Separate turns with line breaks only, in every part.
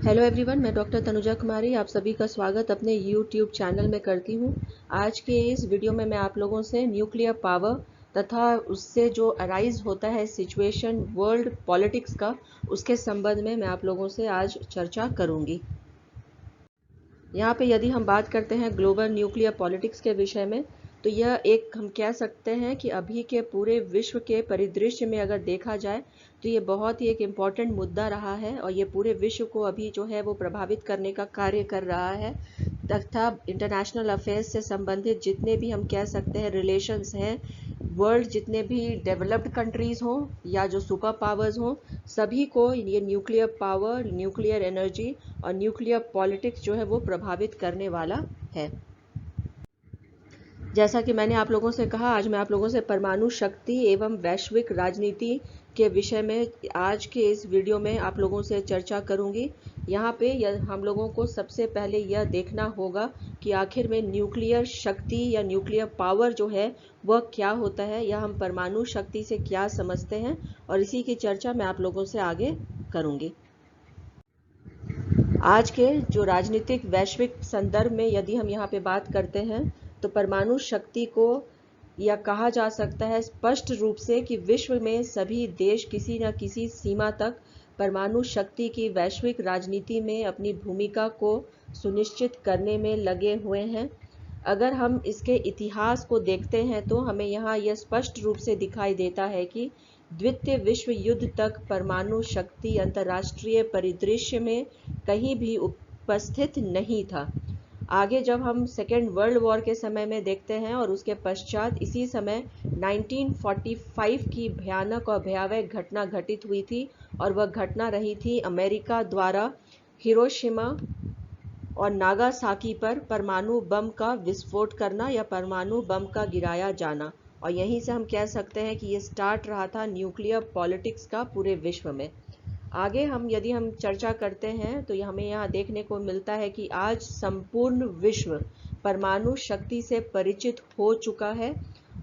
Hello everyone, मैं doctor Tanuja कुमारी आप सभी का स्वागत अपने यूट्यूब चैनल में करती हूँ। आज के इस वीडियो में मैं आप लोगों से न्यूक्लियर पावर तथा उससे जो अराइज होता है सिचुएशन वर्ल्ड पॉलिटिक्स का, उसके संबंध में मैं आप लोगों से आज चर्चा करूँगी। यहाँ पे यदि हम बात करते हैं ग्लोबल न्यूक्लियर पॉलिटिक्स के विषय में, तो यह एक हम कह सकते हैं कि अभी के पूरे विश्व के परिदृश्य में अगर देखा जाए तो ये बहुत ही एक इम्पॉर्टेंट मुद्दा रहा है और ये पूरे विश्व को अभी जो है वो प्रभावित करने का कार्य कर रहा है। तथा इंटरनेशनल अफेयर्स से संबंधित जितने भी हम कह सकते हैं रिलेशंस हैं, वर्ल्ड जितने भी डेवलप्ड कंट्रीज़ हों या जो सुपर पावर्स हों, सभी को ये न्यूक्लियर पावर, न्यूक्लियर एनर्जी और न्यूक्लियर पॉलिटिक्स जो है वो प्रभावित करने वाला है। जैसा कि मैंने आप लोगों से कहा, आज मैं आप लोगों से परमाणु शक्ति एवं वैश्विक राजनीति के विषय में आज के इस वीडियो में आप लोगों से चर्चा करूंगी। यहाँ पे हम लोगों को सबसे पहले यह देखना होगा कि आखिर में न्यूक्लियर शक्ति या न्यूक्लियर पावर जो है वह क्या होता है, या हम परमाणु शक्ति से क्या समझते हैं, और इसी की चर्चा मैं आप लोगों से आगे करूंगी। आज के जो राजनीतिक वैश्विक संदर्भ में यदि हम यहाँ पे बात करते हैं तो परमाणु शक्ति को यह कहा जा सकता है स्पष्ट रूप से कि विश्व में सभी देश किसी न किसी सीमा तक परमाणु शक्ति की वैश्विक राजनीति में अपनी भूमिका को सुनिश्चित करने में लगे हुए हैं। अगर हम इसके इतिहास को देखते हैं तो हमें यहाँ यह स्पष्ट रूप से दिखाई देता है कि द्वितीय विश्व युद्ध तक परमाणु शक्ति अंतर्राष्ट्रीय परिदृश्य में कहीं भी उपस्थित नहीं था। आगे जब हम सेकेंड वर्ल्ड वॉर के समय में देखते हैं और उसके पश्चात इसी समय 1945 की भयानक और भयावह घटना घटित हुई थी, और वह घटना रही थी अमेरिका द्वारा हिरोशिमा और नागासाकी पर परमाणु बम का विस्फोट करना या परमाणु बम का गिराया जाना। और यहीं से हम कह सकते हैं कि ये स्टार्ट रहा था न्यूक्लियर पॉलिटिक्स का पूरे विश्व में। आगे यदि हम चर्चा करते हैं तो हमें यहाँ देखने को मिलता है कि आज संपूर्ण विश्व परमाणु शक्ति से परिचित हो चुका है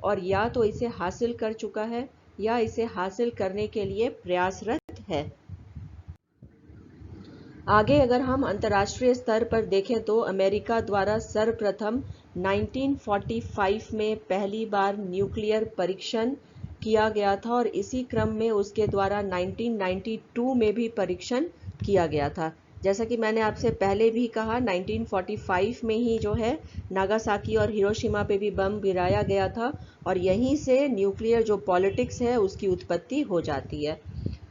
और या तो इसे हासिल कर चुका है या इसे हासिल करने के लिए प्रयासरत है। आगे अगर हम अंतर्राष्ट्रीय स्तर पर देखें तो अमेरिका द्वारा सर्वप्रथम 1945 में पहली बार न्यूक्लियर परीक्षण किया गया था और इसी क्रम में उसके द्वारा 1992 में भी परीक्षण किया गया था। जैसा कि मैंने आपसे पहले भी कहा, 1945 में ही जो है नागासाकी और हिरोशिमा पे भी बम गिराया गया था और यहीं से न्यूक्लियर जो पॉलिटिक्स है उसकी उत्पत्ति हो जाती है।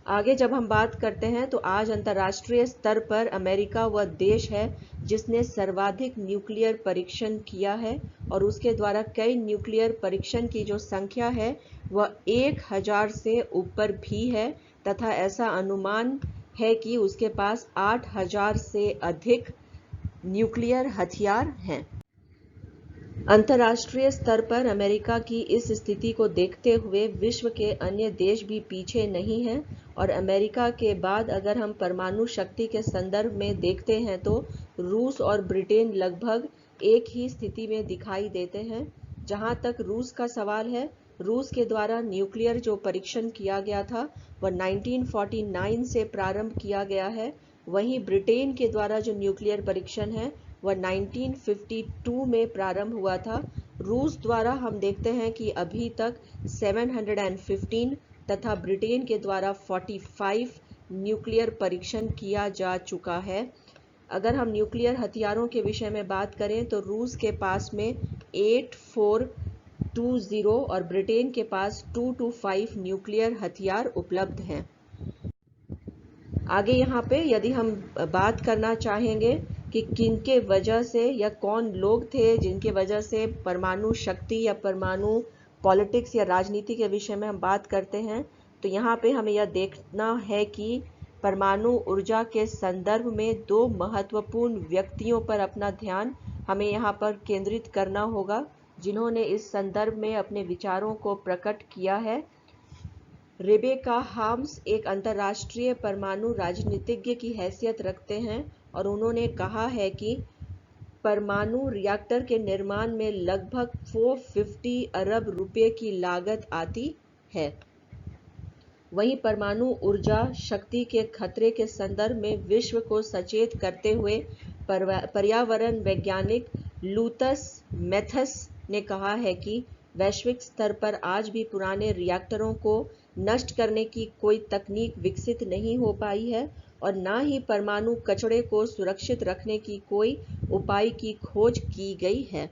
आगे जब हम बात करते हैं तो आज अंतर्राष्ट्रीय स्तर पर अमेरिका वह देश है जिसने सर्वाधिक न्यूक्लियर परीक्षण किया है और उसके द्वारा कई न्यूक्लियर परीक्षण की जो संख्या है वह 1000 से ऊपर भी है, तथा ऐसा अनुमान है कि उसके पास 8000 से अधिक न्यूक्लियर हथियार हैं। अंतर्राष्ट्रीय स्तर पर अमेरिका की इस स्थिति को देखते हुए विश्व के अन्य देश भी पीछे नहीं हैं और अमेरिका के बाद अगर हम परमाणु शक्ति के संदर्भ में देखते हैं तो रूस और ब्रिटेन लगभग एक ही स्थिति में दिखाई देते हैं। जहां तक रूस का सवाल है, रूस के द्वारा न्यूक्लियर जो परीक्षण किया गया था वह 1949 से प्रारंभ किया गया है। वहीं ब्रिटेन के द्वारा जो न्यूक्लियर परीक्षण है वह 1952 में प्रारंभ हुआ था। रूस द्वारा हम देखते हैं कि अभी तक 715 तथा ब्रिटेन के द्वारा 45 न्यूक्लियर परीक्षण किया जा चुका है। अगर हम न्यूक्लियर हथियारों के विषय में बात करें तो रूस के पास में 8420 और ब्रिटेन के पास 225 न्यूक्लियर हथियार उपलब्ध हैं। आगे यहाँ पे यदि हम बात करना चाहेंगे कि किनके वजह से या कौन लोग थे जिनके वजह से परमाणु शक्ति या परमाणु पॉलिटिक्स या राजनीति के विषय में हम बात करते हैं, तो यहाँ पे हमें यह देखना है कि परमाणु ऊर्जा के संदर्भ में दो महत्वपूर्ण व्यक्तियों पर अपना ध्यान हमें यहाँ पर केंद्रित करना होगा जिन्होंने इस संदर्भ में अपने विचारों को प्रकट किया है। रेबेका हार्म्स एक अंतर्राष्ट्रीय परमाणु राजनीतिज्ञ की हैसियत रखते हैं और उन्होंने कहा है कि परमाणु रिएक्टर के निर्माण में लगभग 450 अरब रुपए की लागत आती है। वहीं परमाणु ऊर्जा शक्ति के खतरे के संदर्भ में विश्व को सचेत करते हुए पर्यावरण वैज्ञानिक लूतस मैथस ने कहा है कि वैश्विक स्तर पर आज भी पुराने रिएक्टरों को नष्ट करने की कोई तकनीक विकसित नहीं हो पाई है और न ही परमाणु कचरे को सुरक्षित रखने की कोई उपाय की खोज की गई है।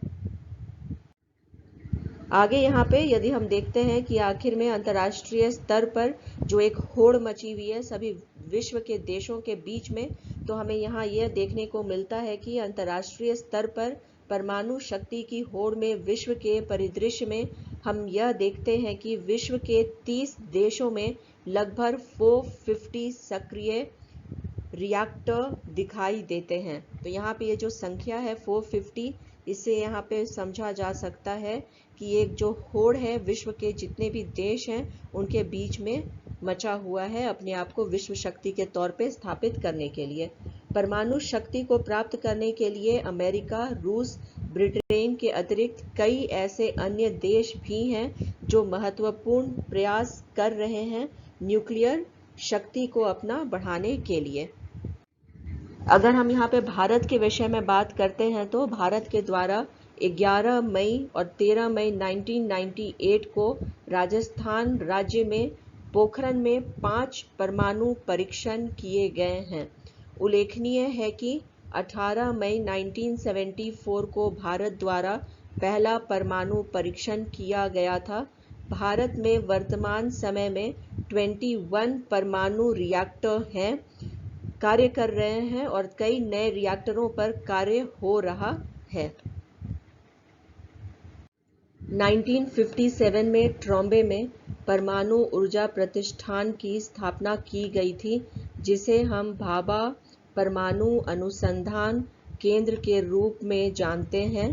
आगे यहाँ पे यदि हम देखते हैं कि आखिर में अंतर्राष्ट्रीय स्तर पर जो एक होड़ मची हुई है सभी विश्व के देशों के बीच में, तो हमें यहाँ यह देखने को मिलता है कि अंतर्राष्ट्रीय स्तर पर परमाणु शक्ति की होड़ में विश्व के परिदृश्य में हम यह देखते हैं कि विश्व के 30 देशों में लगभग 450 सक्रिय रिएक्टर दिखाई देते हैं। तो यहाँ पे ये जो संख्या है 450, इससे यहाँ पे समझा जा सकता है कि एक जो होड़ है विश्व के जितने भी देश हैं उनके बीच में मचा हुआ है अपने आप को विश्व शक्ति के तौर पे स्थापित करने के लिए। परमाणु शक्ति को प्राप्त करने के लिए अमेरिका, रूस, ब्रिटेन के अतिरिक्त कई ऐसे अन्य देश भी हैं जो महत्वपूर्ण प्रयास कर रहे हैं न्यूक्लियर शक्ति को अपना बढ़ाने के लिए। अगर हम यहाँ पे भारत के विषय में बात करते हैं तो भारत के द्वारा 11 मई और 13 मई 1998 को राजस्थान राज्य में पोखरण में 5 परमाणु परीक्षण किए गए हैं। उल्लेखनीय है कि 18 मई 1974 को भारत द्वारा पहला परमाणु परीक्षण किया गया था। भारत में वर्तमान समय में 21 परमाणु रिएक्टर हैं, कार्य कर रहे हैं और कई नए रिएक्टरों पर कार्य हो रहा है। 1957 में ट्रॉम्बे में परमाणु ऊर्जा प्रतिष्ठान की स्थापना की गई थी, जिसे हम भाभा परमाणु अनुसंधान केंद्र के रूप में जानते हैं।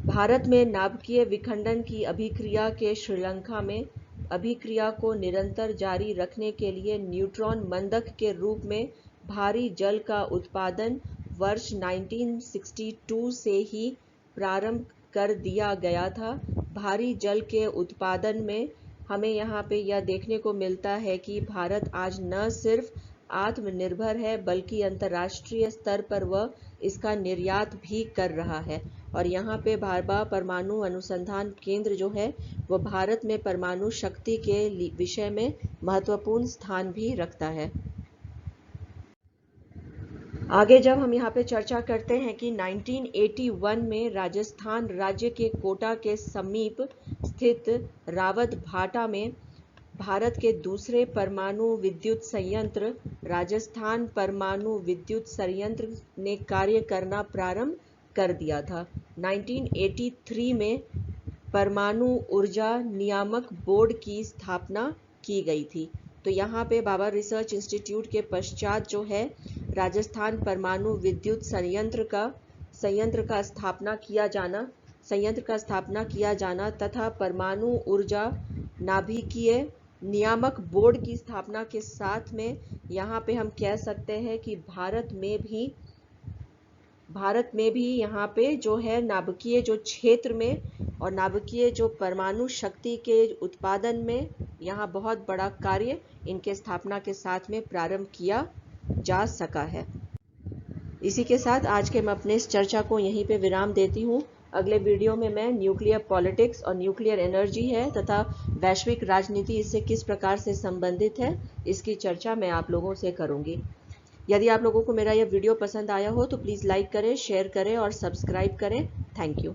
भारत में नाभिकीय विखंडन की अभिक्रिया के श्रीलंका में अभिक्रिया को निरंतर जारी रखने के लिए न्यूट्रॉन मंदक के रूप में भारी जल का उत्पादन वर्ष 1962 से ही प्रारंभ कर दिया गया था। भारी जल के उत्पादन में हमें यहाँ पे यह देखने को मिलता है कि भारत आज न सिर्फ आत्मनिर्भर है बल्कि अंतर्राष्ट्रीय स्तर पर वह इसका निर्यात भी कर रहा है। और यहाँ पे भाभा परमाणु अनुसंधान केंद्र जो है वह भारत में परमाणु शक्ति के विषय में महत्वपूर्ण स्थान भी रखता है। आगे जब हम यहाँ पे चर्चा करते हैं कि 1981 में राजस्थान राज्य के कोटा के समीप स्थित रावत भाटा में भारत के दूसरे परमाणु विद्युत संयंत्र राजस्थान परमाणु विद्युत संयंत्र ने कार्य करना प्रारंभ कर दिया था। 1983 में परमाणु ऊर्जा नियामक बोर्ड की स्थापना की गई थी। तो यहाँ पे भाभा रिसर्च इंस्टीट्यूट के पश्चात जो है राजस्थान परमाणु विद्युत संयंत्र का स्थापना किया जाना तथा परमाणु ऊर्जा नाभिकीय नियामक बोर्ड की स्थापना के साथ में यहाँ पे हम कह सकते हैं कि भारत में भी यहाँ पे जो है नाभिकीय जो क्षेत्र में और नाभिकीय जो परमाणु शक्ति के उत्पादन में यहाँ बहुत बड़ा कार्य इनके स्थापना के साथ में प्रारंभ किया जा सका है। इसी के साथ आज के मैं अपने इस चर्चा को यहीं पे विराम देती हूँ। अगले वीडियो में मैं न्यूक्लियर पॉलिटिक्स और न्यूक्लियर एनर्जी है तथा वैश्विक राजनीति इससे किस प्रकार से संबंधित है इसकी चर्चा मैं आप लोगों से करूँगी। यदि आप लोगों को मेरा यह वीडियो पसंद आया हो तो प्लीज़ लाइक करें, शेयर करें और सब्सक्राइब करें। Thank you.